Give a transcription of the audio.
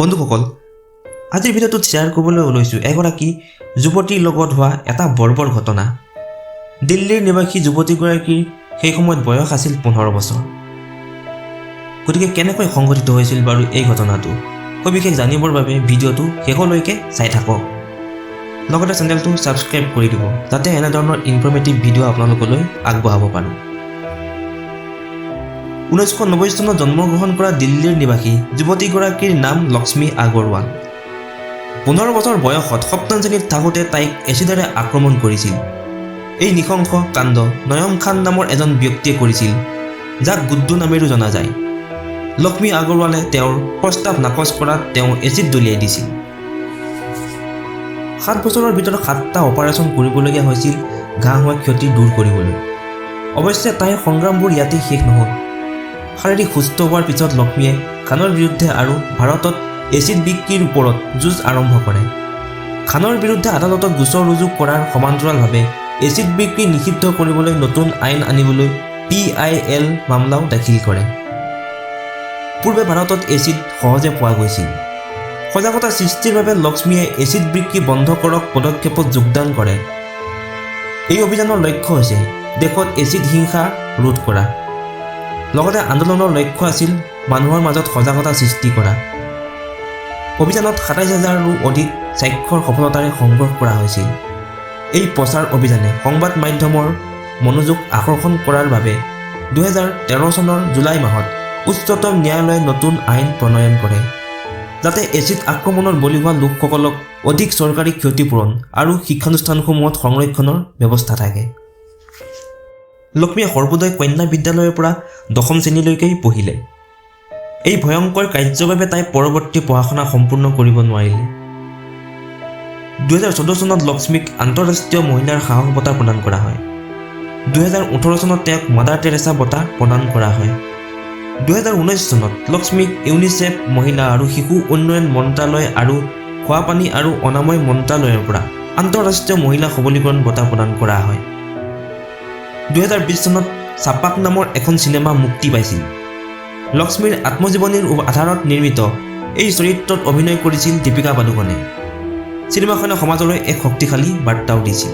বন্ধুসকল, আজিৰ ভিডিঅ'টোত শ্বেয়াৰ কৰিবলৈ ওলাইছোঁ এগৰাকী যুৱতীৰ লগত হোৱা এটা বৰ্বৰ ঘটনা। দিল্লীৰ নিবাসী যুৱতীগৰাকীৰ সেই সময়ত বয়স আছিল 15 বছৰ। গতিকে কেনেকৈ সংঘটিত হৈছিল বাৰু এই ঘটনাটো, সবিশেষ জানিবৰ বাবে ভিডিঅ'টো শেষলৈকে চাই থাকক। লগতে চেনেলটো ছাবস্ক্ৰাইব কৰি দিব, যাতে এনেধৰণৰ ইনফৰ্মেটিভ ভিডিঅ' আপোনালোকলৈ আগবঢ়াব পাৰোঁ। 1990 চনত জন্মগ্ৰহণ কৰা দিল্লীৰ নিবাসী যুৱতীগৰাকীৰ নাম লক্ষ্মী আগৰৱাল। 15 বছৰ বয়সত সপ্তম শ্ৰেণীত থাকোঁতে তাইক এচিডেৰে আক্ৰমণ কৰিছিল। এই নৃশংস কাণ্ড নয়ম খান নামৰ এজন ব্যক্তিয়ে কৰিছিল, যাক গুড্ডু নামেৰেও জনা যায়। লক্ষ্মী আগৰৱালে তেওঁৰ প্ৰস্তাৱ নাকচ কৰাত তেওঁ এচিড দলিয়াই দিছিল। 7 বছৰৰ ভিতৰত 7টা অপাৰেশ্যন কৰিবলগীয়া হৈছিল ঘাঁ হোৱা ক্ষতি দূৰ কৰিবলৈ। অৱশ্যে তাইৰ সংগ্ৰামবোৰ ইয়াতেই শেষ নহ'ল। শাৰীৰিক সুস্থ হোৱাৰ পিছত লক্ষ্মীয়ে খানৰ বিৰুদ্ধে আৰু ভাৰতত এচিড বিক্ৰীৰ ওপৰত যুঁজ আৰম্ভ কৰে। খানৰ বিৰুদ্ধে আদালতত গোচৰ ৰুজু কৰাৰ সমান্তৰালভাৱে এচিড বিক্ৰী নিষিদ্ধ কৰিবলৈ নতুন আইন আনিবলৈ PIL মামলাও দাখিল কৰে। পূৰ্বে ভাৰতত এচিড সহজে পোৱা গৈছিল। সজাগতা সৃষ্টিৰ বাবে লক্ষ্মীয়ে এচিড বিক্ৰী বন্ধ কৰক পদক্ষেপত যোগদান কৰে। এই অভিযানৰ লক্ষ্য হৈছে দেশত এচিড হিংসা ৰোধ কৰা। লগতে আন্দোলনৰ লক্ষ্য আছিল মানুহৰ মাজত সজাগতা সৃষ্টি কৰা। অভিযানত 27,000ৰো অধিক স্বাক্ষৰ সফলতাৰে সংগ্ৰহ কৰা হৈছিল। এই প্ৰচাৰ অভিযানে সংবাদ মাধ্যমৰ মনোযোগ আকৰ্ষণ কৰাৰ বাবে 2013 চনৰ জুলাই মাহত উচ্চতম ন্যায়ালয়ে নতুন আইন প্ৰণয়ন কৰে, যাতে এচিড আক্ৰমণৰ বলি হোৱা লোকসকলক অধিক চৰকাৰী ক্ষতিপূৰণ আৰু শিক্ষানুষ্ঠানসমূহত সংৰক্ষণৰ ব্যৱস্থা থাকে। লক্ষ্মীয়ে সৰ্বোদয় কন্যা বিদ্যালয়ৰ পৰা 10ম শ্ৰেণীলৈকেই পঢ়িলে। এই ভয়ংকৰ কাৰ্যৰ বাবে তাই পৰৱৰ্তী পঢ়া শুনা সম্পূৰ্ণ কৰিব নোৱাৰিলে। 2014 চনত লক্ষ্মীক আন্তঃৰাষ্ট্ৰীয় মহিলাৰ সাহস বঁটা প্ৰদান কৰা হয়। 2018 চনত তেওঁক মাদাৰ টেৰেছা বঁটা প্ৰদান কৰা হয়। 2019 চনত লক্ষ্মীক ইউনিচেফ মহিলা আৰু শিশু উন্নয়ন মন্ত্ৰালয় আৰু খোৱাপানী আৰু অনাময় মন্ত্ৰালয়ৰ পৰা আন্তঃৰাষ্ট্ৰীয় মহিলা সবলীকৰণ বঁটা প্ৰদান কৰা হয়। 2020 চনত চাপাক নামৰ এখন চিনেমা মুক্তি পাইছিল। লক্ষ্মীৰ আত্মজীৱনীৰ আধাৰত নিৰ্মিত এই চৰিত্ৰত অভিনয় কৰিছিল দীপিকা পাডুকনে। চিনেমাখনে সমাজলৈ এক শক্তিশালী বাৰ্তাও দিছিল।